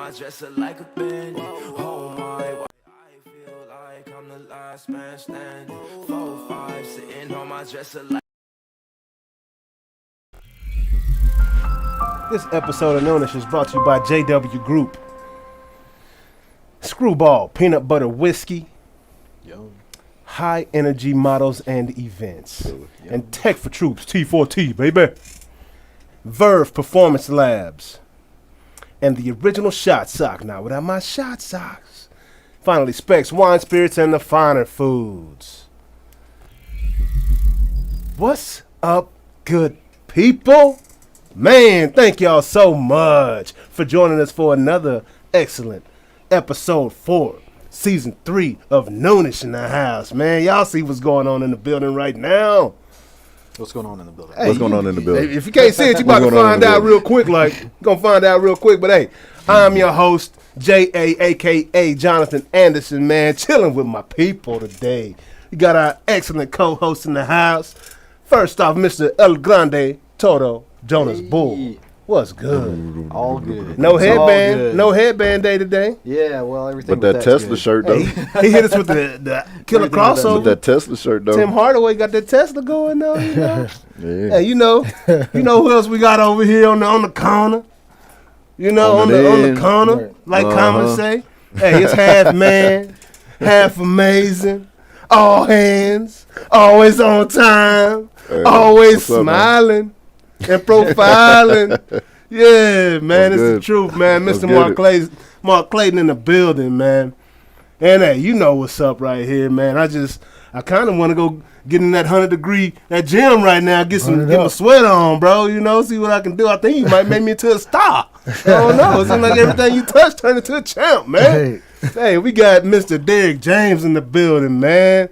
my dresser like a bandit. Oh my, I feel like I'm the last man standing. 4-5 sitting on my dresser like. This episode of Noonish is brought to you by JW Group. Screwball, peanut butter whiskey, high energy models and events, and Tech for Troops, T4T, baby. Verve Performance Labs, and the original shot sock. Now, without my shot socks. Finally, Specs, wine, spirits, and the finer foods. What's up, good people? Man, thank y'all so much for joining us for another excellent episode 4, season 3 of Noonish in the house. Man, y'all see what's going on in the building right now. What's going on in the building? Hey, what's going on in the building? If you can't see it, you about to find out real quick. But hey, I'm your host, J.A., a.k.a. Jonathan Anderson, man, chilling with my people today. We got our excellent co-host in the house. First off, Mr. El Grande Toto, Jonas Bull. What's good? All good. No headband. No headband day today. Yeah, well, everything. But that Tesla good. shirt though. He hit us with the killer crossover. With that Tesla shirt though. Tim Hardaway got that Tesla going though. You know? Yeah. Hey, you know who else we got over here on the corner? You know, on the corner, like Common say. Hey, it's half man, half amazing, all hands, always on time, always smiling and profiling. Yeah, man, it's the truth, man. Mr. Mark Clayton in the building, man. And hey, you know what's up right here, man. I kind of want to go get in that 100-degree that gym right now, get my sweat on, bro. You know, see what I can do. I think you might make me into a star. I don't know. It seems like everything you touch turn into a champ, man. Hey, we got Mr. Derrick James in the building, man.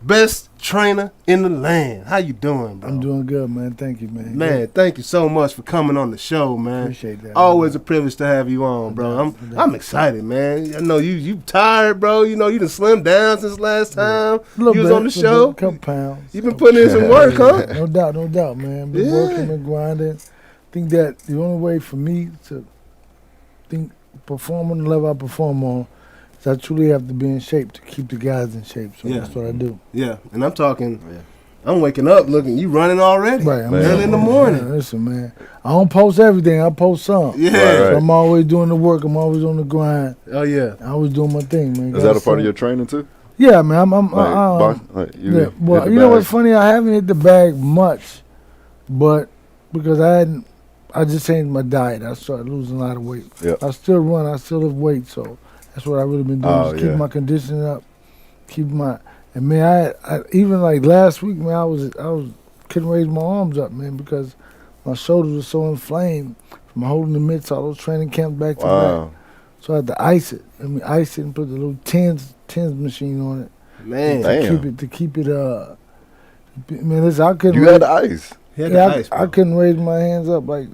Best trainer in the land. How you doing, bro? I'm doing good, man. Thank you, man. Man, thank you so much for coming on the show, man. Appreciate that. Always a privilege to have you on, bro. I'm excited, man. I know you tired, bro. You know you done slimmed down since last time you was on the show. A couple pounds. You been putting in some work, huh? No doubt, man. Been working and grinding. Think that the only way for me to perform on the level I perform on, I truly have to be in shape to keep the guys in shape. So that's what I do. Yeah, and I'm talking, I'm waking up looking, you running already. Right, I'm early in the morning. Man, listen, man, I don't post everything. I post some. Yeah. So I'm always doing the work. I'm always on the grind. Oh, yeah. I always doing my thing, man. Is that a part of your training, too? Yeah, man. Well, you know what's funny? I haven't hit the bag much, but because I just changed my diet. I started losing a lot of weight. Yep. I still run. I still lift weight, so that's what I really been doing. Keep my conditioning up, and man, I even like last week, man, I was couldn't raise my arms up, man, because my shoulders were so inflamed from holding the mitts all those training camps back to back. So I had to ice it. Ice it and put the little tens machine on it. Man, to keep it. Man, listen, I couldn't. You had the ice. I couldn't raise my hands up like.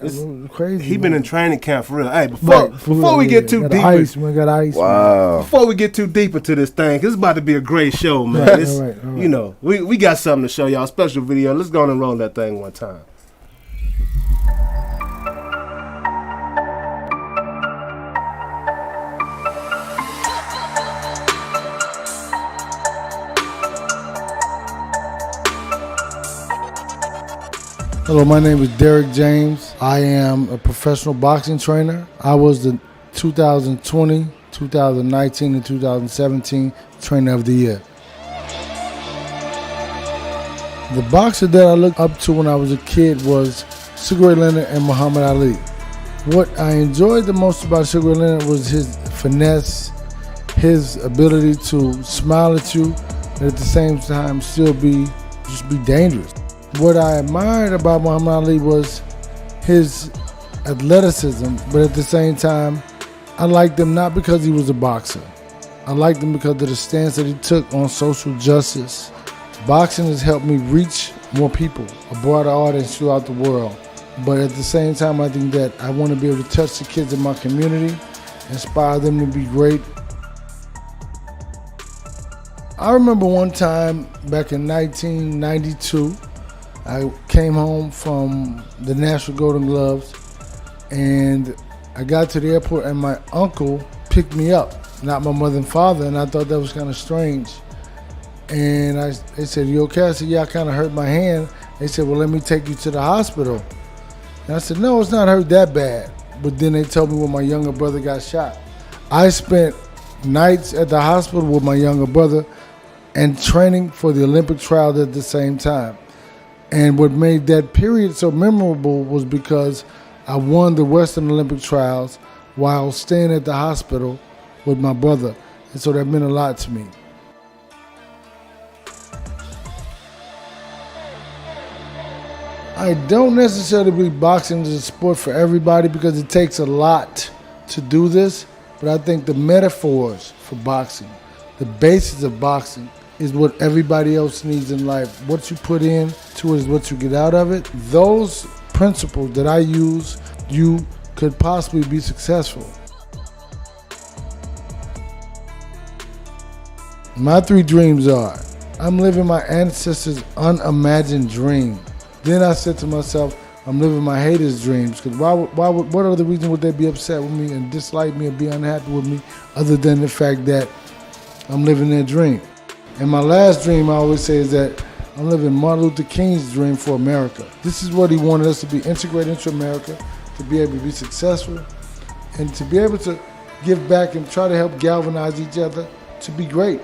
It was crazy. He been in training camp for real. Hey, before we get too deep, got ice. Wow. Before we get too deep into this thing, this is about to be a great show, man. Right, all right. You know, we got something to show y'all. Special video. Let's go on and roll that thing one time. Hello, my name is Derrick James. I am a professional boxing trainer. I was the 2020, 2019, and 2017 Trainer of the Year. The boxer that I looked up to when I was a kid was Sugar Ray Leonard and Muhammad Ali. What I enjoyed the most about Sugar Ray Leonard was his finesse, his ability to smile at you, and at the same time still be dangerous. What I admired about Muhammad Ali was his athleticism, but at the same time, I liked him not because he was a boxer. I liked him because of the stance that he took on social justice. Boxing has helped me reach more people, a broader audience throughout the world. But at the same time, I think that I want to be able to touch the kids in my community, inspire them to be great. I remember one time back in 1992, I came home from the National Golden Gloves, and I got to the airport and my uncle picked me up, not my mother and father, and I thought that was kind of strange. And they said, "You okay?" I said, "Yeah, I kind of hurt my hand." They said, "Well, let me take you to the hospital." And I said, "No, it's not hurt that bad." But then they told me when my younger brother got shot. I spent nights at the hospital with my younger brother and training for the Olympic trials at the same time. And what made that period so memorable was because I won the Western Olympic trials while staying at the hospital with my brother. And so that meant a lot to me. I don't necessarily believe boxing is a sport for everybody because it takes a lot to do this, but I think the metaphors for boxing, the basis of boxing, is what everybody else needs in life. What you put in to it is what you get out of it. Those principles that I use, you could possibly be successful. My 3 dreams are, I'm living my ancestors' unimagined dream. Then I said to myself, I'm living my haters' dreams. Because what other reason would they be upset with me and dislike me and be unhappy with me other than the fact that I'm living their dream? And my last dream, I always say, is that I'm living Martin Luther King's dream for America. This is what he wanted us to be integrated into America, to be able to be successful, and to be able to give back and try to help galvanize each other to be great.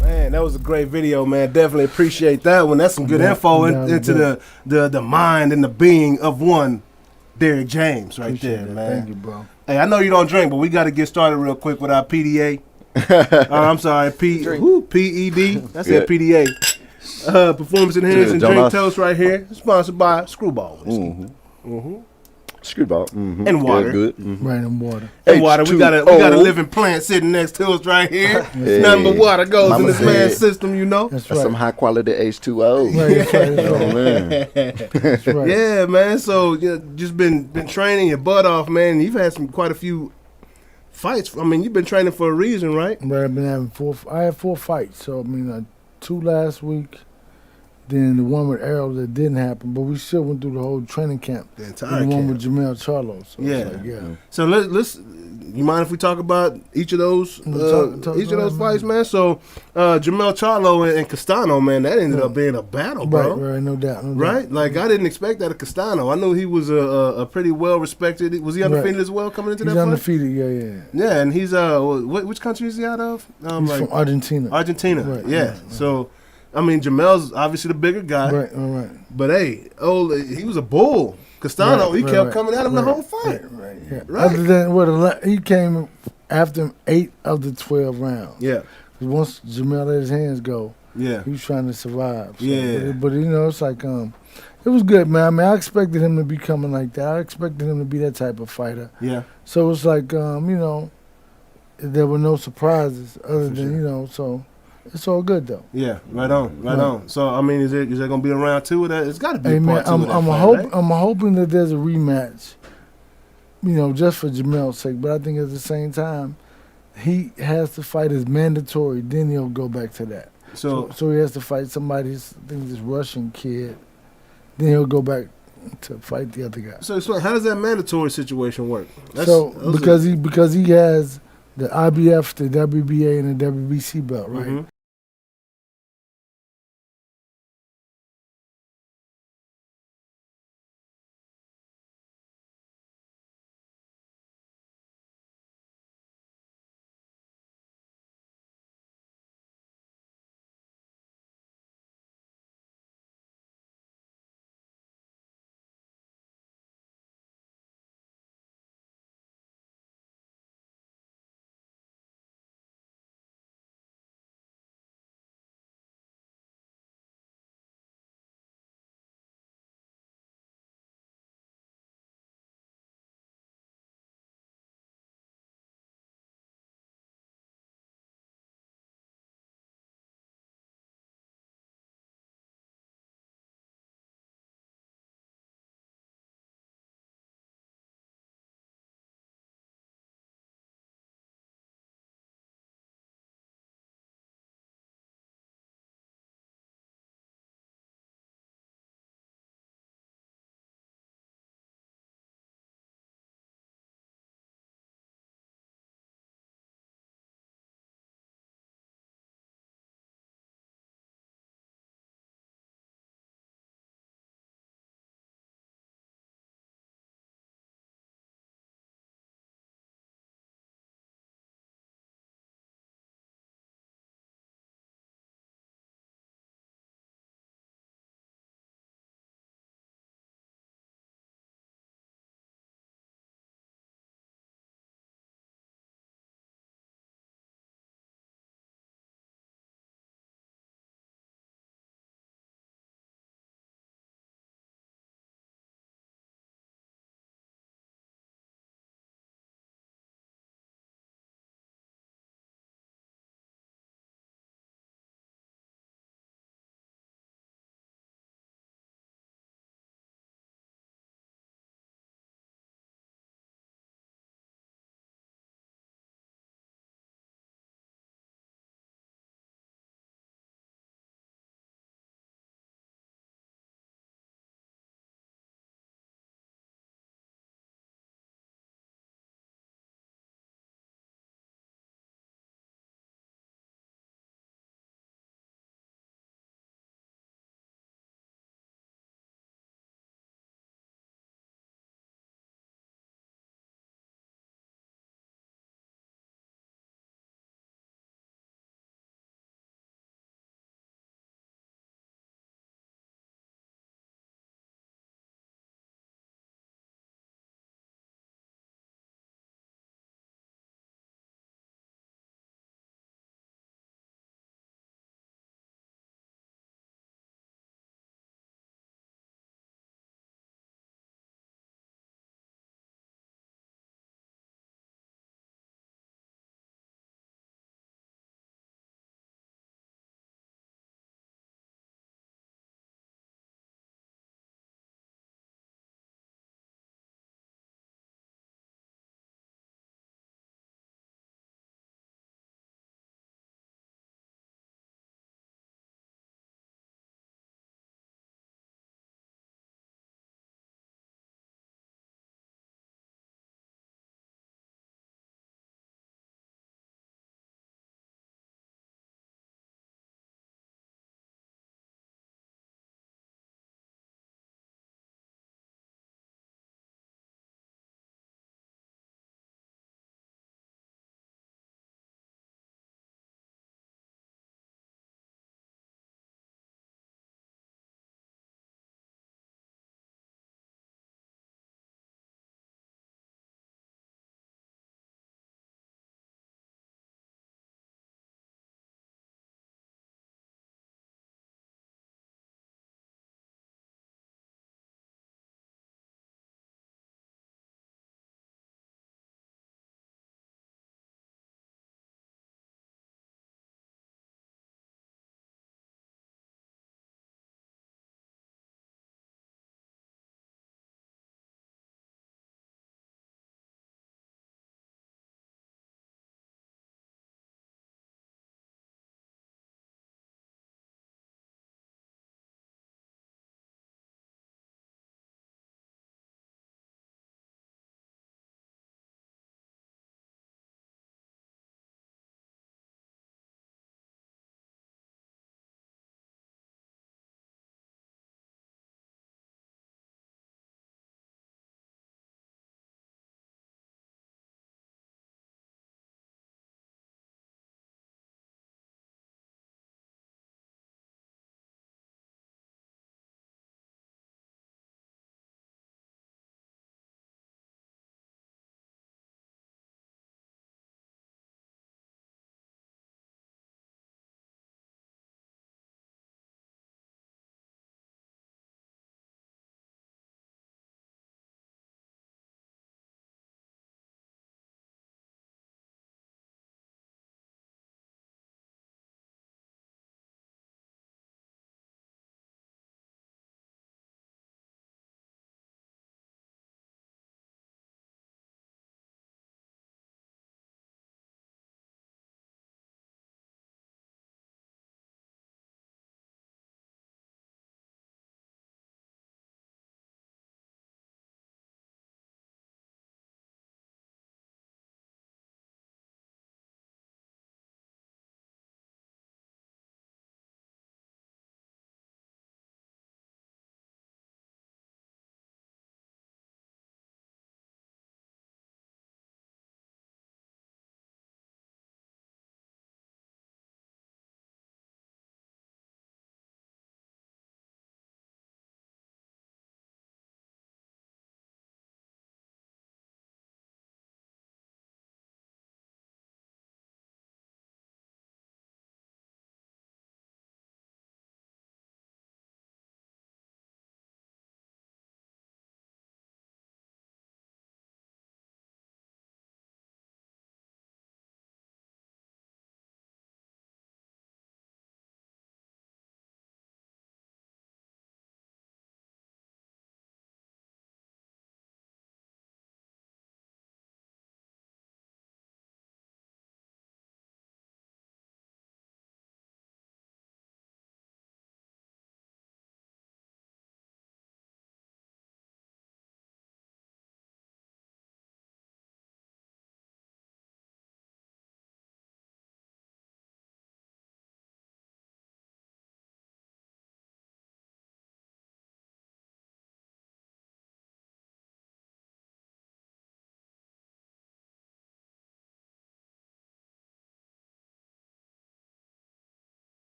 Man, that was a great video, man. Definitely appreciate that one. That's some good info into the mind and the being of one Derrick James right Appreciate there, that. man. Thank you, bro. Hey, I know you don't drink, but we got to get started real quick with our PDA. I'm sorry, PED. That's it, PDA. Performance enhancing drink Jonas. toast right here. Sponsored by Screwball. Screwball. Mm-hmm. And water. Good. Mm-hmm. Right in water. And water. We got a H2O. living plant sitting next to us right here. Hey. Nothing but water goes Mama in this said- man's system, you know. That's That's some right. high quality H2O. Right, that's right. Oh, man. That's right. Yeah, man. So just been training your butt off, man. You've had quite a few fights. I mean, you've been training for a reason, right? But I've been having I had 4 fights. So, I mean, 2 last week, then the one with Errol that didn't happen. But we still went through the whole training camp. The And entire the one camp. with Jamel Charlo. So Yeah. it's like, yeah. So let's. You mind if we talk about each of those Talk each of about those it, fights, man? So Jamel Charlo and Castano, man, that ended up being a battle, bro. Right, no doubt. Right? Like, I didn't expect that of Castano. I knew he was a pretty well respected. Was he undefeated as well coming into He's that fight? undefeated, yeah. Yeah, and he's which country is he out of? He's from Argentina. Argentina. Right, yeah. right. So, I mean, Jamel's obviously the bigger guy. Right, all right. But hey, he was a bull. Castano, he kept coming at him the whole fight. Right, yeah. Right. Other than he came after him 8 of the 12 rounds. Yeah. 'Cause once Jamel let his hands go, Yeah. he was trying to survive. So, Yeah. But you know, it's like it was good, man. I mean, I expected him to be coming like that. I expected him to be that type of fighter. Yeah. So it's like you know, there were no surprises other than so it's all good though. Yeah. Right on. So, I mean, is there going to be a round 2 of that? It's got to be Hey a man, part 2 of that fight, right? I'm hoping that there's a rematch. You know, just for Jamel's sake. But I think at the same time, he has to fight as mandatory. Then he'll go back to that. So he has to fight somebody. I think this Russian kid. Then he'll go back to fight the other guy. So how does that mandatory situation work? Because he has the IBF, the WBA, and the WBC belt, right? Mhm.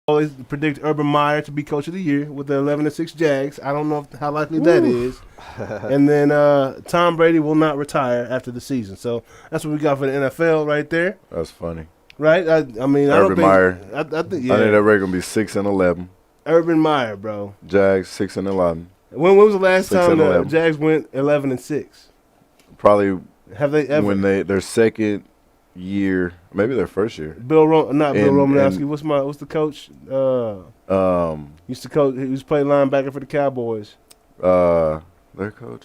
always predict Urban Meyer to be coach of the year with the 11-6 Jags. I don't know how likely that is. And then Tom Brady will not retire after the season. So that's what we got for the NFL right there. That's funny. Right? I mean, I don't Urban think. Meyer. I think, I think yeah. that record gonna be 6-11. Urban Meyer, bro. Jags 6-11. When was the last 6 time and the 11. Jags went 11-6? Probably Have they ever? when their second year, maybe their first year. Bill Romanowski. and- What's the coach? Um, Used to coach. He used to play linebacker for the Cowboys. their coach.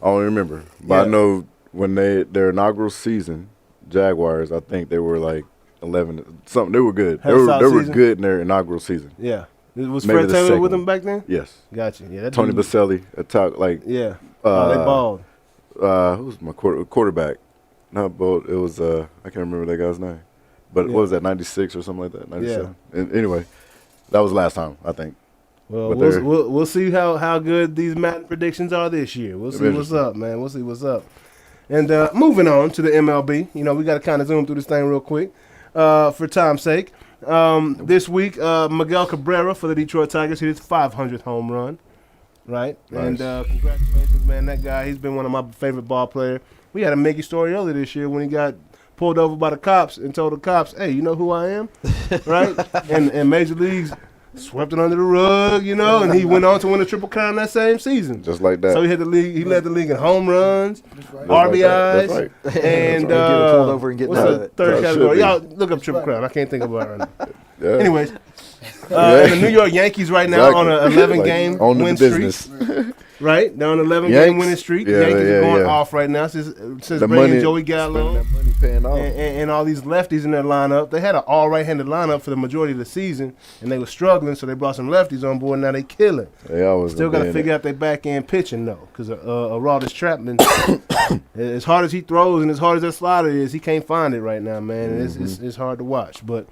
I don't remember, but I Yeah. know when their inaugural season, Jaguars. I think they were like 11 something. They were good. Had They a were solid season? good in their inaugural season. Yeah. Was Maybe Fred the Taylor second with one. him back then? Yes, Gotcha. Yeah. That Tony dude- Baselli attacked like Yeah. They balled. who was my quarterback? Not Bolt. It was I can't remember that guy's name, but Yeah. what was that 96 or something like that? 97. And anyway, that was last time I think. Well, But we'll see how good these Madden predictions are this year. We'll see what's up, man. We'll see what's up. And moving on to the MLB, we got to kind of zoom through this thing real quick for time's sake. This week, Miguel Cabrera for the Detroit Tigers hit his 500th home run, right? Nice. And congratulations, man. That guy, he's been one of my favorite ball players. We had a Mickey story earlier this year when he got pulled over by the cops and told the cops, hey, you know who I am? Right? And Major Leagues swept it under the rug, and he went on to win a Triple Crown that same season. Just like that. So he led the league in home runs, right. RBIs, That's right. and Get pulled over and get what's out the of it. third That should category? be. Y'all look up Triple Crown. I can't think about it right now. Yeah. Anyways, and the New York Yankees right now on an 11-game on to win the streak. business. Right, they're on an 11-game Yanks? winning streak. Yeah, the Yankees are yeah, going yeah. off right now since The bringing money, Joey spending Gallo that money paying off. and all these lefties in their lineup. They had an all right-handed lineup for the majority of the season, and they were struggling, so they brought some lefties on board. Now they killing. They always Still got to been figure out their back end pitching though, because Aroldis Chapman, as hard as he throws and as hard as that slider is, he can't find it right now, man. And it's hard to watch. But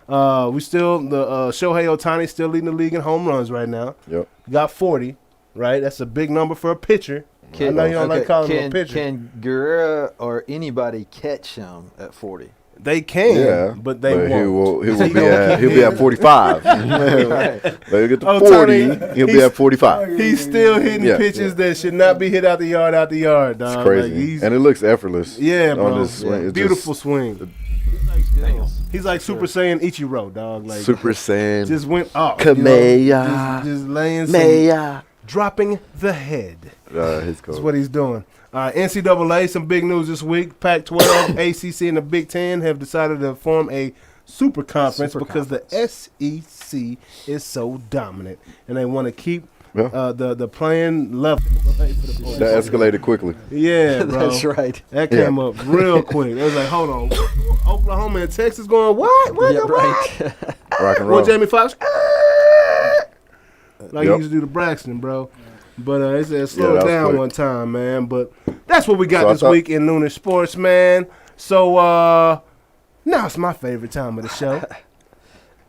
we still Shohei Ohtani still leading the league in home runs right now. Yep. Got 40. Right, that's a big number for a pitcher. I know you don't like calling him a pitcher. Can Guerrera or anybody catch him at 40? They can, Yeah, but they won't. He'll be at 45. Right. They'll get to Ohtani, 40. He'll be at 45. He's still hitting Yeah. pitches that should not be hit out the yard, dog. It's crazy, Like, he's, and it looks effortless. yeah, on bro. this swing. It's Beautiful just swing. He's like Super Saiyan Ichiro, dog. Like Super Saiyan. just went off. Kameya. Just laying some, Maya. dropping the head. His coach. That's what he's doing. NCAA, some big news this week. Pac-12, ACC, and the Big Ten have decided to form a super conference because the SEC is so dominant, and they want to keep the playing level. That escalated quickly. Yeah, bro. That's right. That came up real quick. It was like, hold on, Oklahoma and Texas going what? What? Yeah, the right. Rock and roll. What? Jamie Foxx? Like he Yep. used to do to Braxton, bro. But it said slow that it was down quick. one time, man. But that's what we got So I this thought- week in Noonish Sports, man. So now it's my favorite time of the show.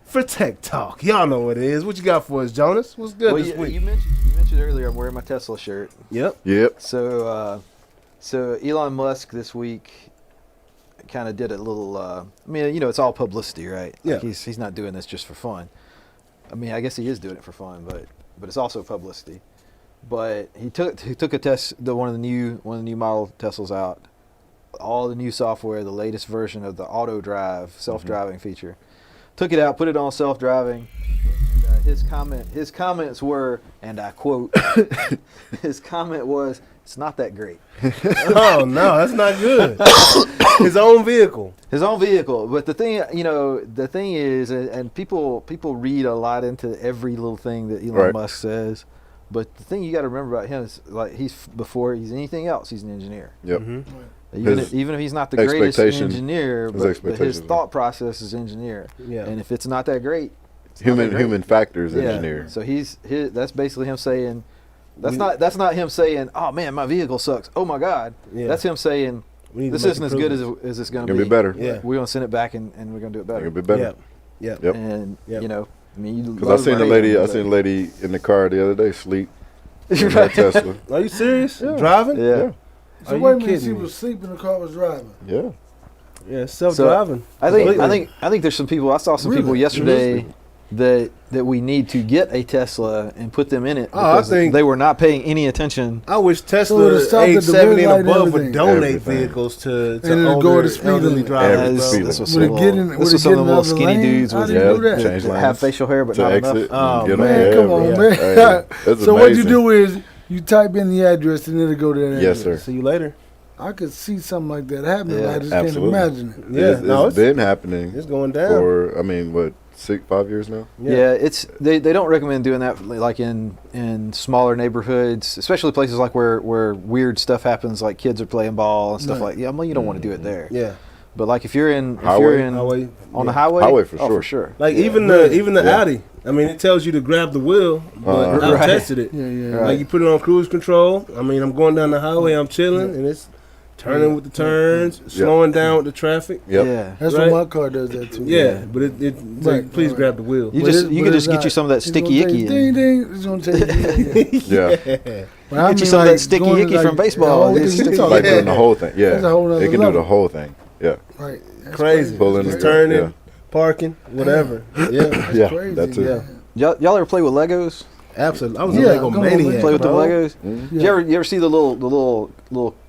For Tech Talk. Y'all know what it is. What you got for us, Jonas? What's good Well, this week? you mentioned earlier I'm wearing my Tesla shirt. Yep. Yep. So Elon Musk this week kind of did a little. It's all publicity, right? Yeah. Like he's not doing this just for fun. I mean, I guess he is doing it for fun, but it's also publicity. But he took a test, one of the new model Teslas out, all the new software, the latest version of the auto drive self-driving feature. Took it out, put it on self-driving. And, his comments were, and I quote, his comment was, "It's not that great." Oh no, that's not good. His own vehicle. His own vehicle, but the thing is, and people read a lot into every little thing that Elon Right. Musk says. But the thing you got to remember about him is, like, before he's anything else, he's an engineer. Yep. Even His if he's not the greatest expectation- engineer, his but his expectations, thought process is engineer. Yeah. And if it's not that great, it's not that great. Human factors Yeah. engineer. So that's basically him saying, that's not him saying, "Oh man, my vehicle sucks. Oh my God." Yeah. That's him saying, We need to "This make isn't as good improvements. as it's going Gonna to be better. Yeah. We're going to send it back and we're going to do it better." It'll be better. Yep. Yep. Yep. And Yep. I mean, Because I seen a lady in the car the other day sleep in her Tesla. Are you serious? Driving? Yeah. So Are wait a you minute, kidding she me? was sleeping, the car was driving. Yeah. Yeah, self-driving. I think there's some people. I saw some people Really? yesterday that we need to get a Tesla and put them in it Oh, I because think- they were not paying any attention. I wish So Tesla it'll stop at the 870 red and light and above would everything. donate Everything. vehicles to And it'll go older, to speed elderly limit. drivers. Every bro. speed This was Would it some get little- in? this Would was it some get of in the little other skinny lanes? dudes How with do you Yeah, do that? change that lanes. have facial hair but to not exit. enough. Oh, and get man, on come on, yeah, man. Hey, that's So what you amazing. do is you type in the address and it'll go to that Yes, address. sir. See you later. I could see something like that happening. Yeah, I just absolutely. can't imagine it. Yeah, It's no, been happening It's going down. for, I mean, what, 5 years now? Yeah, it's they don't recommend doing that like in smaller neighborhoods, especially places like where weird stuff happens, like kids are playing ball and stuff Right. like. Yeah, well, you don't want to do it there. Yeah. But like if you're in Highway? Highway. on the Yeah. highway, Highway for oh, sure. for sure. Like Yeah. even the Yeah. Audi. I mean, it tells you to grab the wheel, but Right. I've tested it. Yeah, yeah. Right. Like you put it on cruise control. I mean, I'm going down the highway, I'm chilling, and it's turning with the turns, slowing down with the traffic. Yep. Yeah. That's Right. what my car does that too. Yeah, but it's Right, like, please right. grab the wheel. You But just it- you but could it's just get not- you some of that it's sticky gonna icky. take- Ding ding. It's gonna take. Yeah. But I Get you mean, some of that like, sticky going icky like, from baseball. the whole It's thing you sticky. talking Like about. doing the whole thing. Yeah. That's a whole nother It can do level. the whole thing. Yeah. Right. That's Crazy. Pulling Just it, turning, yeah. parking, whatever. Yeah, That's Yeah, crazy. that's it. yeah, Y'all ever play with Legos? absolutely. I was Yeah, a Lego come on, man. maniac. Play with the bro. Legos? Mhm. Did you ever see the little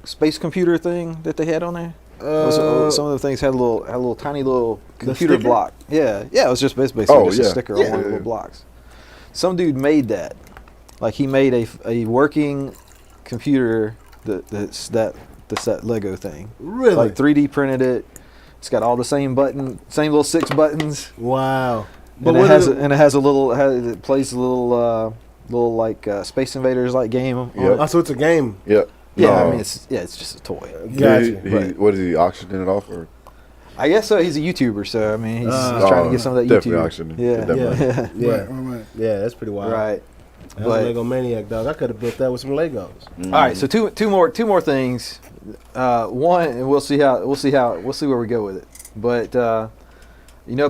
space computer thing that they had on there? Some of the things had a little tiny little computer sticker? block. Yeah, it was just basically Oh, just a yeah. sticker Yeah. on one of the little blocks. Some dude made that. Like he made a working computer that's that Lego thing. Really? Like 3D printed it. It's got all the same little 6 buttons. Wow. And what it has is and it has a little it plays a little like Space Invaders like game. on Yep. it. Oh, so it's a game. Yep. Yeah, No. I mean it's just a toy. Gotcha. What is he auctioning it off or? I guess so. He's a YouTuber, so I mean, he's trying to get some of that definitely YouTube. auctioning. Yeah, Definitely. yeah, Yeah, Right, right. yeah, that's pretty wild. right. I was a But- Lego maniac, dog. I could have built that with some Legos. Mm. All right, so two more things. One, and we'll see where we go with it. But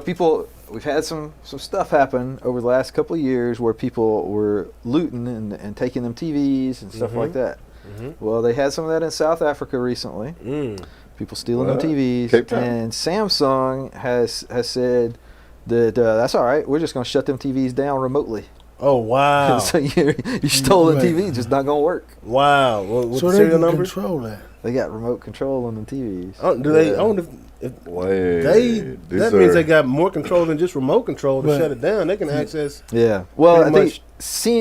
people, we've had some stuff happen over the last couple of years where people were looting and taking them TVs and stuff like that. Mhm. Well, they had some of that in South Africa recently. People stealing them What? TVs, Cape Town? and Samsung has said that that's all right. We're just going to shut them TVs down remotely. Oh wow, So your stolen Right. TV just not going to work. wow. What So the they serial can numbers? control that. They got remote control on the TVs. Oh, do they? Yeah. I wonder if Wait, that means they got more control than just remote control to Right. shut it down. They can access. Yeah. Well, Pretty I think much.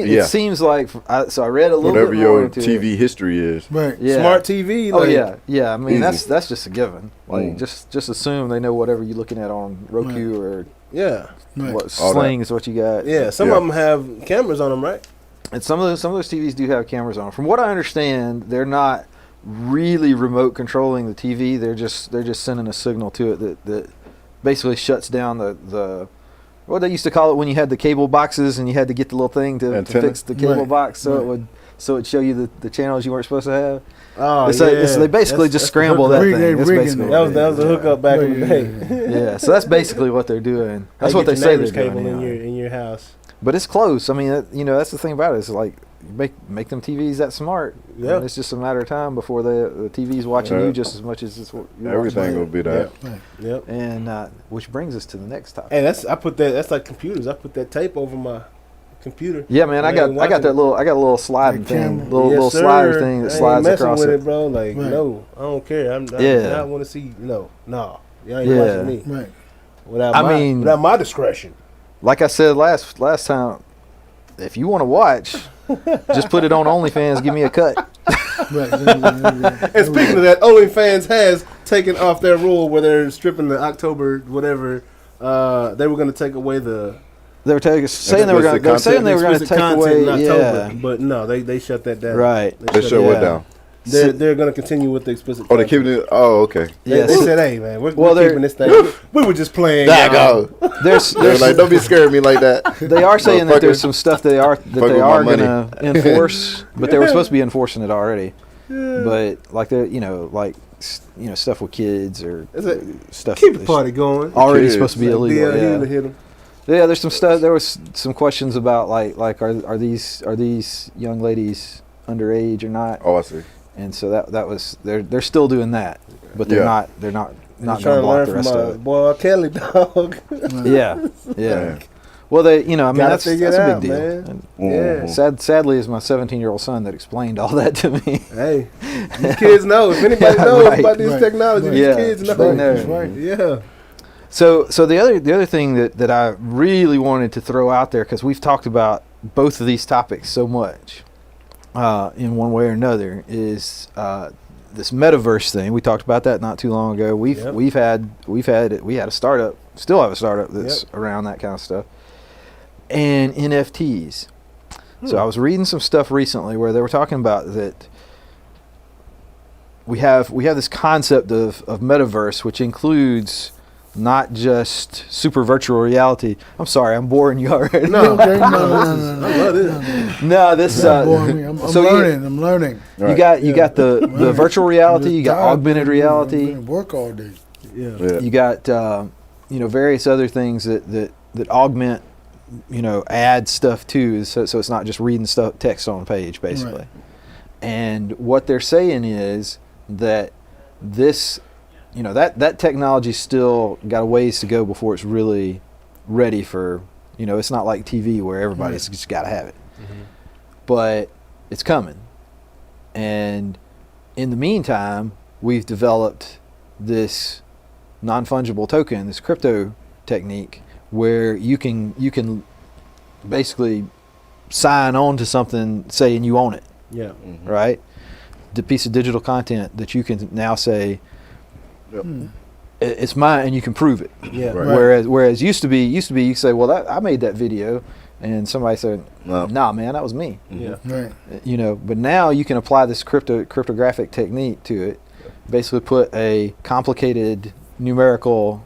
Yeah. it seems like so I read a little whatever bit more your into TV it. history is. Right. Yeah. Smart TV. Oh like, yeah. I mean Easy. that's just a given. Like Mm. just assume they know whatever you're looking at on Roku or yeah, Right. what All Sling is what you got. yeah. Some Yeah. of them have cameras on them, right? And some of those TVs do have cameras on. From what I understand, they're not really remote controlling the TV. They're just sending a signal to it that basically shuts down the what they used to call it when you had the cable boxes and you had to get the little thing to Antenna? fix the cable Right. box so Right. it'd show you the channels you weren't supposed to have. Oh It's yeah. like, they basically just that's scramble the that Rig- thing. they That's rigging basically it. what That was the hookup back in the day. yeah, so that's basically what they're doing. That's Like, what get they your say neighbor's they're cable doing. in Anyway. your house. But it's close. I mean, that's the thing about it. Is like make them TVs that smart. Yeah. And it's just a matter of time before the TV's watching Yeah. you just as much as you're Everything watching will be that. Yep. it. And which brings us to the next topic. Hey, that's like computers. I put that tape over my computer. Yeah, man, I got a little sliding The thing, camera. little Yes, slider sir. thing that I ain't slides messing across with it. it, bro. Like, Right. no, I don't care. I Yeah. do not want to see. No, y'all ain't Yeah. watching me Right. without my discretion. Like I said last time, if you want to watch, just put it on OnlyFans. Give me a cut. Right. And speaking of that, OnlyFans has taken off their rule where they're stripping the October whatever. They were going to take away the They were saying they were going to explicit take content away. in October, Yeah, but no, they shut that down. right. They shut what Yeah. down? They're going to continue with the explicit. Oh, they content. keeping it. Oh, okay. They, Yeah, they so- said, "Hey, man, we're they're- keeping this thing. We were just playing." There y'all." go. There's They're like, don't be scared of me like that. They are saying that there's Motherfucker. some stuff they are Fuck with my going to money. enforce, but they were supposed to be enforcing it already. But like they're stuff with kids or It's a- stuff Keep the that's party going. already Kids. supposed to be Like, illegal. DL Yeah. to hit 'em. Yeah, there's some stuff. There was some questions about like are these young ladies underage or not? Oh, I see. And so that was they're still doing that, but they're Yeah. not I'm going trying to to learn block the from rest my of it. boy Kelly, dog. Yeah, yeah. Man. Well, they, you know, I mean, Gotta that's figure a it big out, deal. man. Yeah. Sadly, it's my 17-year-old son that explained all that to me. Hey, these kids know. If anybody knows Right, about this right, technology, right. these Yeah, kids know. they know. That's right. Yeah. So the other thing that I really wanted to throw out there, because we've talked about both of these topics so much in one way or another, is this metaverse thing. We talked about that not too long ago. We had a startup, still have a startup that's around that kind of stuff, and NFTs. So I was reading some stuff recently where they were talking about that we have this concept of metaverse, which includes not just super virtual reality. I'm sorry, I'm boring you already. No, Okay, I love this. No, this. Don't bore me. I'm so learning. I'm learning. You got the virtual reality. You got augmented reality. Work all day. Yeah. You got various other things that augment, add stuff to. So it's not just reading text on a page basically. Right. And what they're saying is that this. That technology's still got a ways to go before it's really ready for, it's not like TV where everybody's just got to have it. Mm-hmm. But it's coming. And in the meantime, we've developed this non-fungible token, this crypto technique, where you can basically sign on to something saying you own it. Yeah. Mm-hmm. Right? The piece of digital content that you can now say, it's mine, and you can prove it. Yeah. Right. Whereas used to be you say, well, I made that video, and somebody said, nah, man, that was me. Yeah. Right. But now you can apply this cryptographic technique to it. Basically, put a complicated numerical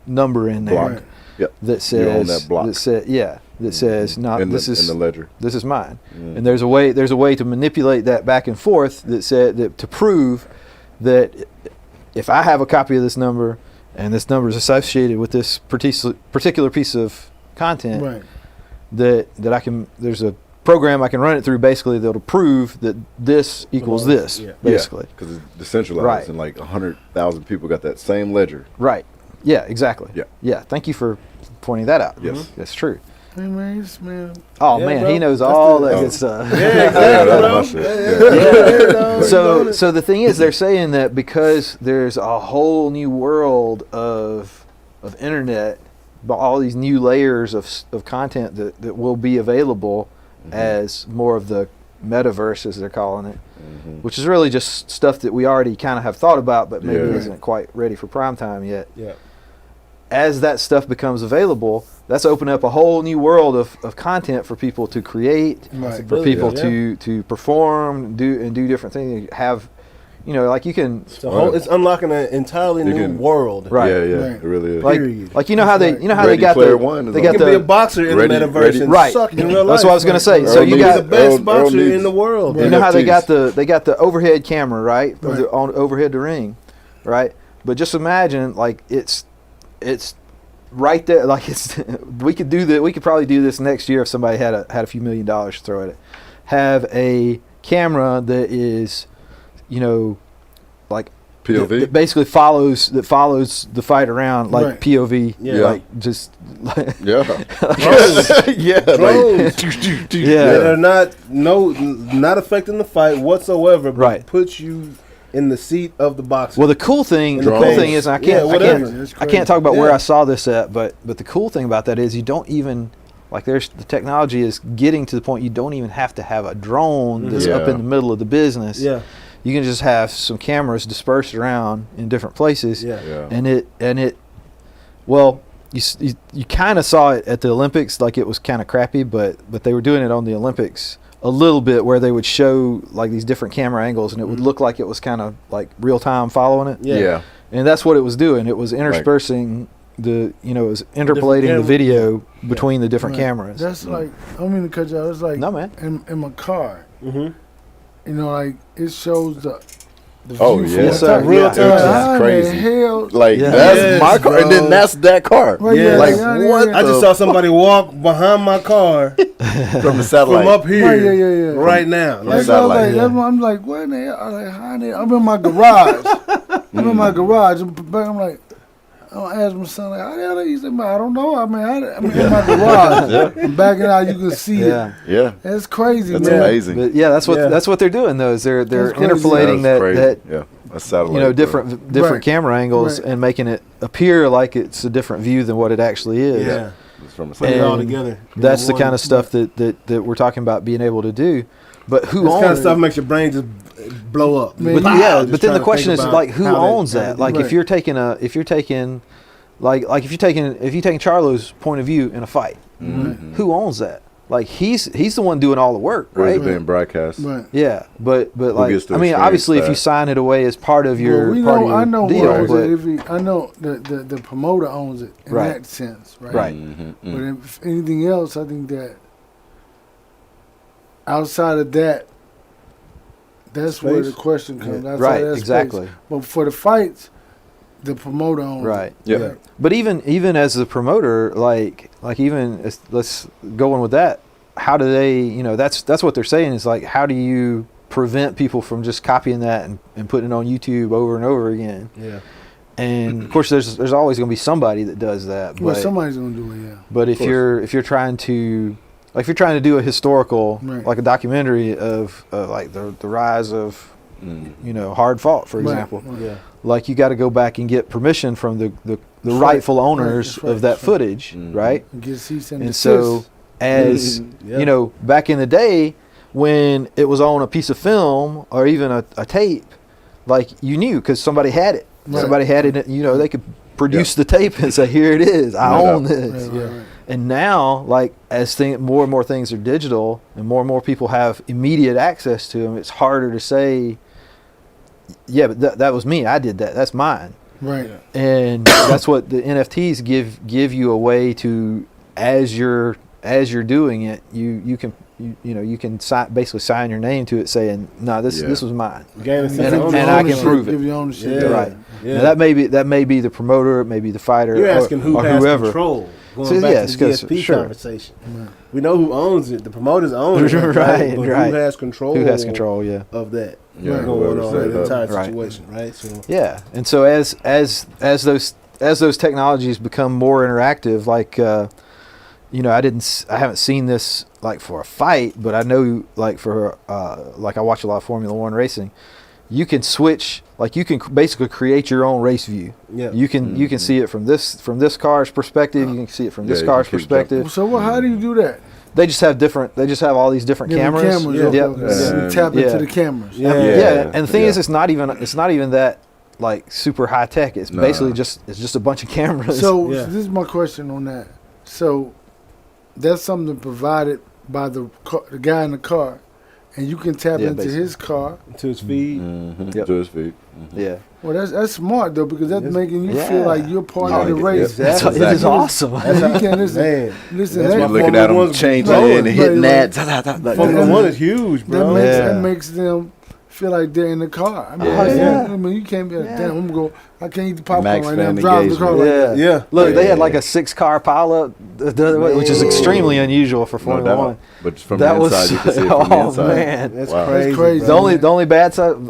number in there Block. Yep. that says You own that block. that says no, in this the ledger. This is mine. Mm. And there's a way to manipulate that back and forth to prove that if I have a copy of this number and this number is associated with this particular piece of content, Right. that I can, there's a program I can run it through basically that'll prove that this equals this, basically. Because it's decentralized, Right. and like 100,000 people got that same ledger. Right. Yeah, exactly. Yeah. Yeah. Thank you for pointing that out. Yes. That's true. Hey man, this man. Oh Yeah, man, bro. he knows That's all the- that Oh. good stuff. Yeah, Yeah, exactly, that's bro. my shit. Yeah. So the thing is, they're saying that because there's a whole new world of internet, but all these new layers of content that will be available as more of the metaverse, as they're calling it, which is really just stuff that we already kind of have thought about, but maybe Yeah. isn't quite ready for prime time yet. Yeah. As that stuff becomes available, that's opening up a whole new world of content for people to create, Right. for people Yeah. to perform, do different things. Have, like you can, It's unlocking an entirely You new can- world. right? Yeah, Right. it really is. Period. Like how they Ready got Player the One is they on got You can be a the boxer in Ready- the metaverse ready- and Right. suck in real life. That's what I was gonna say. Earl So you Be got the best Earl boxer needs- in the world. you know how they got NFTs. the overhead camera, right? Right. On overhead the ring, right? But just imagine like it's right there. Like we could probably do this next year if somebody had a few $1 million to throw at it. Have a camera that is, like POV. that basically follows the fight around like Right. POV, Yeah. like just Yeah. Yeah, Like, that are not affecting the fight whatsoever, but Right. puts you in the seat of the boxer. Well, the cool thing Drones. is, and I Yeah, can't, whatever. It's I crazy. can't talk about where Yeah. I saw this at, but the cool thing about that is you don't even the technology is getting to the point you don't even have to have a drone that's up Yeah. in the middle of the business. yeah, You can just have some cameras dispersed around in different places, yeah, Yeah. and it, well, you kind of saw it at the Olympics, like it was kind of crappy, but they were doing it on the Olympics a little bit where they would show like these different camera angles and it would look like it was kind of like real time following it. yeah. And that's what it was doing. It was interspersing it was interpolating the camera. video between the different Right. cameras. That's like, I don't mean to cut you out. It's like No, man. in my car. Mm-hmm. Like it shows the Oh, view yeah. from Yes, the sir. top. Real Yeah. time. How in the crazy. hell? Like Yeah. that's Yes, my car, and bro. then that's that car. Right, Yeah. Like yeah, what? yeah. I just the- saw somebody walk behind my car from the satellite. from up here Right, yeah. right now. From Like, That's what I was satellite, like, yeah. that's what I'm like, what in the hell? I'm like, how in the hell? I'm in my garage. I'm in my garage. I'm like, I asked my son, like, how the hell he said, man, I don't know. I mean, I'm at the garage. I'm backing out, you can see it. Yeah. That's crazy, That's man. amazing. But that's what they're doing though. Is they're That's crazy. interpolating that a satellite. different Right. camera angles Right. and making it appear like it's a different view than what it actually is. Yeah. It's from a Put it all And together. That's the One. kind of stuff that we're talking about being able to do. But who This owns kind of stuff makes your brain just blow up. Man, But Wow, but then the question is like, who owns that? Like, Right. if you're taking if you're taking Charlo's point of view in a fight, who owns that? Like, he's the one doing all the work, Where's right? it being broadcast? Right. Yeah, but like, gets to I mean, experience obviously, if that? you sign it away as part of your Well, I know deal, who owns but, it. I know the promoter owns it in Right. that sense, right? Right. But if anything else, I think that outside of that, that's where the Space. question comes. Outside right, of that exactly, space. But for the fights, the promoter owns right. it. Yeah. But even as the promoter, like even let's go on with that. How do they? That's what they're saying is like, how do you prevent people from just copying that and putting it on YouTube over and over again? Yeah. And of course, there's always going to be somebody that does that. Well, But somebody's gonna do it, yeah. but if you're trying to do a historical, Right. like a documentary of like the rise of hard fought, for Right. example, Yeah. like you got to go back and get permission from the rightful owners That's right, of that that's right. footage, right? Get cease and And desist. so, as Yeah. back in the day when it was on a piece of film or even a tape, like you knew because somebody had it. Right. Somebody had it. They could produce the tape and say, "Here it is. I own this." Right, right, right. And now, like as more and more things are digital, and more people have immediate access to them, it's harder to say, "Yeah, but that was me. I did that. That's mine." Right. And that's what the NFTs give you a way to, as you're doing it, you can basically sign your name to it, saying, "No, this was mine." Gain a And sense of and I can ownership. prove it. Give you ownership. Yeah. Right. Yeah. Now that may be the promoter, it may be the fighter, You're asking who or has whoever. control. Going So, back yes, to the 'cause- GSP sure. conversation. We know who owns it. The promoters own it. Right, But right. who has control? Who has control? Yeah. of that Yeah, going whoever on set in it the up. entire Right. situation, right? So Yeah, and so as those technologies become more interactive, like I haven't seen this like for a fight, but I know like for like I watch a lot of Formula One racing. You can switch, like you can basically create your own race view. yeah, You can see it from this car's perspective. You can see it from this Yeah, you car's can keep perspective. So how do you do that? They just have all these different cameras. Yeah. Yep. Okay. So you And- tap into Yeah. the cameras. Yeah. Yeah, and the thing yeah. is, it's not even that like super high tech. It's Nah. basically just a bunch of cameras. So Yeah. this is my question on that. So that's something provided by the guy in the car, and you can tap Yeah, into basically. his car. to his feed. Yep. To his feet. yeah, Well, that's smart though, because that's Yes. making you Yeah. feel like you're part Oh, of the yeah, race. yeah. it is Exactly. awesome. And you can listen. Man, Listen, That's that, why You're looking Formula at him One's changing growing. and hitting Right, that. Formula Yeah. One is huge, bro. Yeah. that makes them feel like they're in the car. I mean, Yeah. I mean, you can't be like, Yeah. damn, I'm gonna go. I can't eat the popcorn Max right now. I'm fan driving the car like engagement. that. Yeah. Yeah. Look, they had Yeah. like a 6-car pileup the other way, which is extremely unusual for No Formula doubt. One. But from That the inside, was you can see it from the oh inside. man. That's Wow. crazy. crazy. The bro.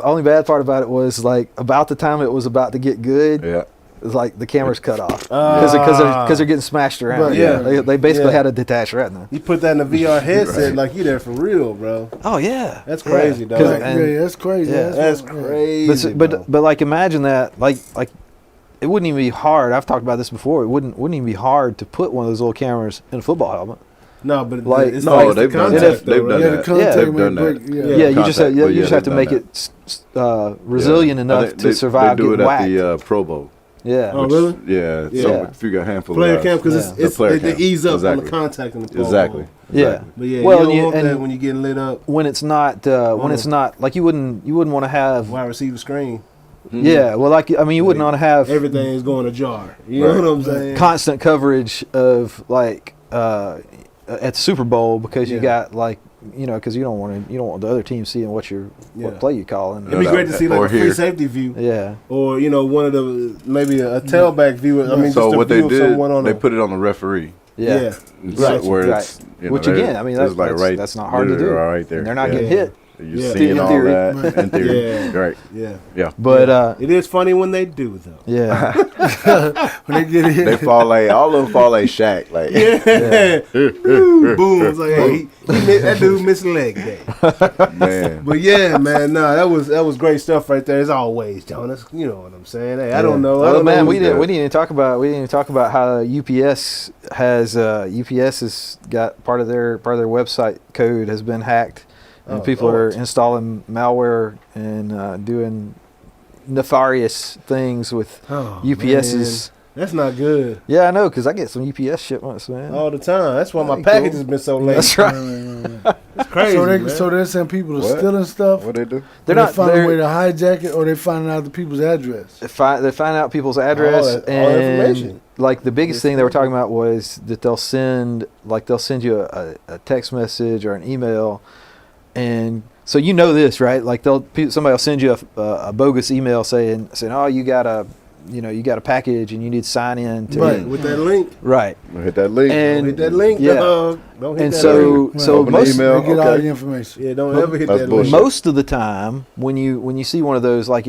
only bad part about it was like about the time it was about to get good, Yeah. it was like the cameras cut off because they're getting smashed around. Right. Yeah. They basically Yeah. had a detached retina. You put that in a VR headset, Right. like you there for real, bro. Oh yeah, That's crazy, Yeah. dog. 'Cause- Right, and- yeah, that's crazy. yeah. That's what- crazy. bro. But like imagine that like it wouldn't even be hard. I've talked about this before. It wouldn't even be hard to put one of those little cameras in a football helmet. No, but Like- it's No, like they've the done contact, that. They've though, done right? Yeah, the that. contact They've may done break. that. Yeah. Yeah, you just have Contact, but you just have to they've make done it resilient I enough think to survive They do getting it whacked. at the Pro Bowl. Yeah. Oh, really? Yeah. Yeah. So if you got a handful Player of cam, because Yeah. it's The player they cam. ease up on Exactly. the contact in the Pro Exactly. Bowl. Yeah. Exactly. But yeah, Well, you and don't you- want that and- when you're getting lit up. When it's not like you wouldn't want to have Wide receiver screen. yeah. Well, like I mean, you wouldn't want to have Everything is going ajar. You Right. know what I'm saying? constant coverage of like at the Super Bowl because you Yeah. got like because you don't want the other team seeing what Yeah. play you calling. It'd be No great to doubt. see like Or a free here. safety view, Yeah. or one of the maybe a tailback view. I mean, So just a what view they of did, someone on they a put it on the referee. Yeah. Right. Where Right. it's Which they're- again, I mean, it's that's not hard to do. literally right there. And they're not Yeah. getting hit. You're Yeah. seeing In all theory. that in theory. Yeah. Right. Yeah. Yeah. But It is funny when they do, though. yeah, When they get in, They fall like all of them fall like Shaq. Like Yeah. Boom. It's like, hey, that dude missed a leg day. man. But yeah, man, that was great stuff right there. As always, Jonas. You know what I'm saying? Hey, I don't know. I Oh don't man, know we who's didn't good. even talk about how UPS has got part of their website code has been hacked, and Oh, people Lord. are installing malware and doing nefarious things with Oh, UPS's. man. That's not good. Yeah, I know, because I get some UPS shipments, man. All the time. That's why my Ain't package cool. has been so late. That's right. It's crazy. so man. they're saying people are What? stealing stuff. What they do? They're They not. finding a way They're, to hijack it, or they finding out the people's address. they find out people's address all and information. like the biggest thing they were talking about was that they'll send you a text message or an email, and so you know this, right? Like somebody will send you a bogus email saying oh, you got a package and you need to sign in to Right, with that link. right. Hit that link. And Don't hit that link, yeah. dog. Don't hit And that so link. so Open the most email. They get all okay. the information. Yeah, don't ever hit That's that bullshit. link. most of the time when you see one of those, like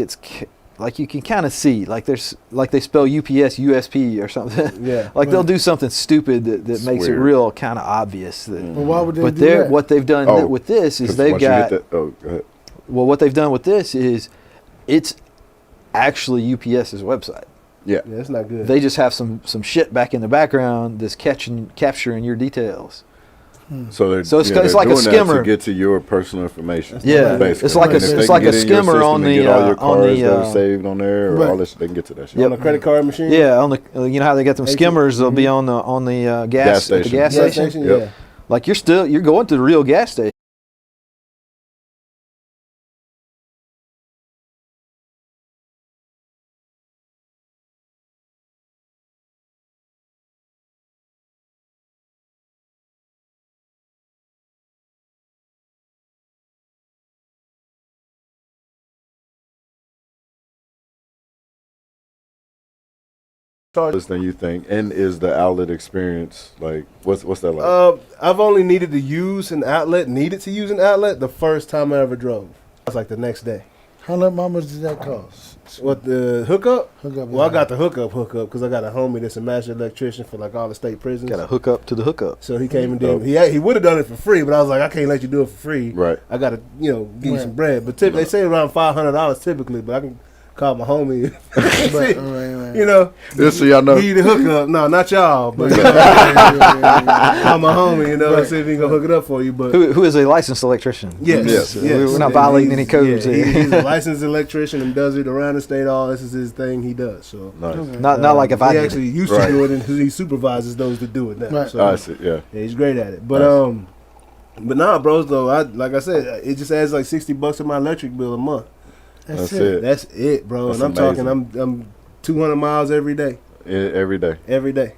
like you can kind of see like there's like they spell UPS USP or something. Yeah. Like they'll do something stupid that It's makes it weird. real kind of obvious that. But why would they But do that? what they've done Oh, with this is 'Cause they've once you got hit that, go ahead. well, what they've done with this is it's actually UPS's website. Yeah. Yeah, it's not good. They just have some shit back in the background that's capturing your details. So they're So it's they're like a doing that skimmer. to get to your personal information. Yeah, basically. it's like And if they it's can like get a in your skimmer system on and the get all your on cards the that are saved on there, or Right. all this. They can get to that shit. Yep. On a credit card machine. yeah on the you know how they got them ATM. skimmers they'll be on the gas at the station. gas Gas station. station. Yep. Yeah. Like you're going to the real gas station. This than you think, and is the outlet experience like what's that like? I've only needed to use an outlet the first time I ever drove. That's like the next day. How much did that cost? What, the hookup? Hookup. Well, I got the hookup because I got a homie that's a master electrician for like all the state prisons. Got to hook up to the hookup. So he came and did. He would have done it for free, but I was like, I can't let you do it for free. Right. I got to give you some bread. But they say around $500 typically, but I can call my homie. Right. You know, Just so y'all know. he the hookup. No, not y'all, but call my homie. You know, see if he gonna hook it up for you. But Who is a licensed electrician? yes, We're not violating any codes Yeah, here. he's a licensed electrician and does it around the state. All this is his thing. He does. So Nice. Not like if I he did actually it. used Right. to do it, and he supervises those that do it now. Right. So, I see. Yeah. yeah, he's great at it. But Nice. but nah, bros. Though, like I said, it just adds like $60 to my electric bill a month. That's That's it. it. That's it, bro. That's and I'm amazing. talking, I'm 200 miles every day, Every day.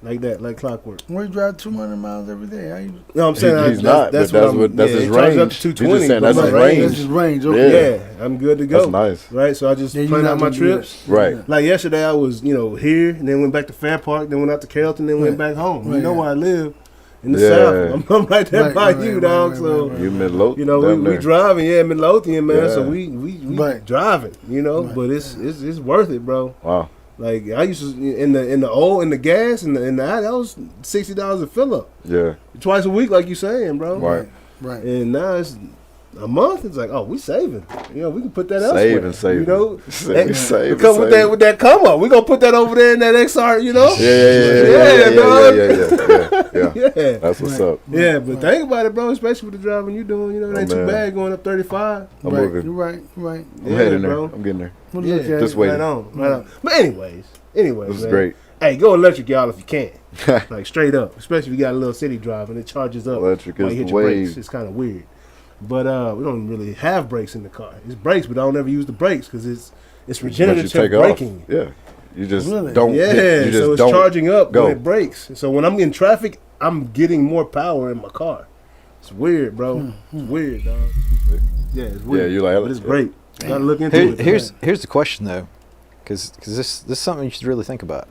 like that, like clockwork. We drive 200 miles every day. How you, No, I'm saying He's not, but that's his it charges up range. to You're just 220. saying but that's my his that's range. his range. Yeah. Okay. Yeah, I'm good to go. That's nice. Right, so I just Yeah, you plan not out my gonna do that. trips. Right. Like yesterday, I was here, and then went back to Fair Park, then went out to Carrollton, then went back home. You Right. know where I live in the Yeah. South. I'm right there Right, by right, you, right, dog. right, So. right, You Midlothian. You know, we driving, Midlothian, man. So Yeah. we Right. driving, Right. but it's worth it, bro. Wow. Like I used to in the gas and that was $60 a fill up Yeah. twice a week, like you saying, bro. Right. Right. And now it's a month. It's like, oh, we saving. You know, we can put that elsewhere. Save. You know, Save. come with that come up. We gonna put that over there in that XR. You know. Yeah. Yeah. That's what's up. Yeah, but think about it, bro. Especially with the driving you doing. You know, it ain't Oh, too man. bad going up 35. I'm Right. moving. You're right. Right. I'm Yeah, heading there. bro. I'm getting there. We'll Yeah, look at Just it. waiting. Right on. But anyways, This is man. great. Hey, go electric, y'all, if you can. Like straight up, especially if you got a little city drive and it charges up. Electric while is you hit the your brakes. wave. It's kind of weird. But we don't really have brakes in the car. It's brakes, but I don't ever use the brakes because it's But you regenerative take braking. off. Yeah. You just Really? don't. Yeah, hit, you just so it's don't charging up go. when it brakes. So when I'm in traffic, I'm getting more power in my car. It's weird, bro. It's weird, dog. Yeah, it's weird. Yeah, you're like, but it's yeah. great. You gotta look into it. Here's the question though, because this is something you should really think about.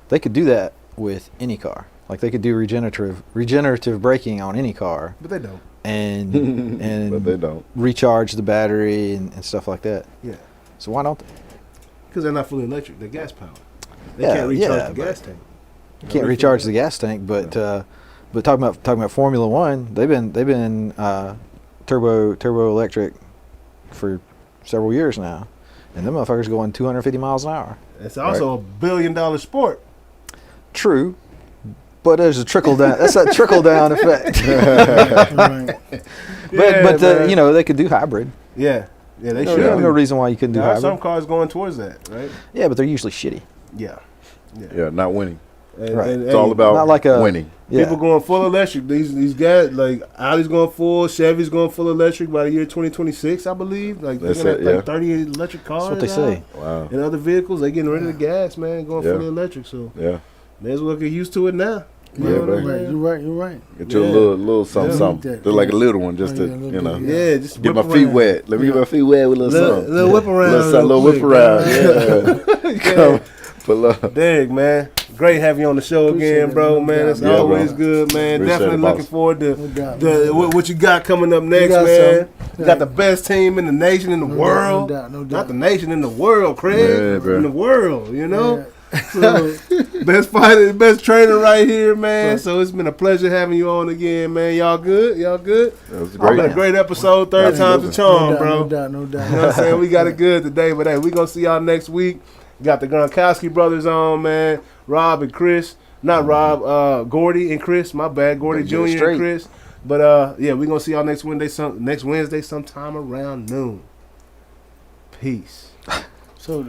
They could do that with any car. Like they could do regenerative braking on any car. But they don't. and But they don't. recharge the battery and stuff like that. Yeah. So why don't they? Because they're not fully electric. They're gas powered. They Yeah, can't recharge yeah, the gas tank. You can't recharge the gas tank, but talking about Formula One, they've been turbo electric for several years now, and them motherfuckers going 250 miles an hour. It's also $1 billion sport. True, but there's a trickle down. That's that trickle down effect. Right. But you know, they could do hybrid. Yeah, they There's should. no reason why you couldn't do There are hybrid. some cars going towards that, right? Yeah, but they're usually shitty. Yeah. Yeah, not winning. And, Right. and- It's all and about not like a- winning. Yeah. people going full electric. These guys, like Audi's going full, Chevy's going full electric by the year 2026, I believe. Like That's they're gonna it, have like 30 electric cars. That's what they say. Wow. And other vehicles, they getting rid of the gas, man, going Yeah. fully electric. So Yeah. may as well get used to it now. You Yeah, know what I'm baby. Right, saying? you're right. Get you Yeah. a little something, Yeah. something. Yeah. Just like a little one, just Oh, to, yeah, a little you know, bit, Yeah, just get whip my feet around. wet. Let me get my feet wet with a little something. Little whip around. Little real whip around. quick, Yeah. man. Come, pull up. Derrick, man, great having you on the show Appreciate again, it, bro. man. Man, it's Yeah, always bro. good, man. Appreciate Definitely it, looking boss. forward to No doubt. what you got coming up next, got man. some. You got the best team in the nation, in the No world. doubt, no doubt. Not the nation, in the world, Craig. Yeah, bro. In the world, you know. So, best fighter, best trainer right here, man. So it's been a pleasure having you on again, man. Y'all good? Y'all good? That was It's great. been a great episode. Third time's a Absolutely. charm, No bro. doubt. You know what I'm saying? We got it good today, but hey, we gonna see y'all next week. Got the Gronkowski brothers on, man. Rob and Chris. Not Rob, Gordy and Chris. My bad. Gordy Get Jr. it and straight. Chris. But yeah, we gonna see y'all next Wednesday sometime around noon. Peace. So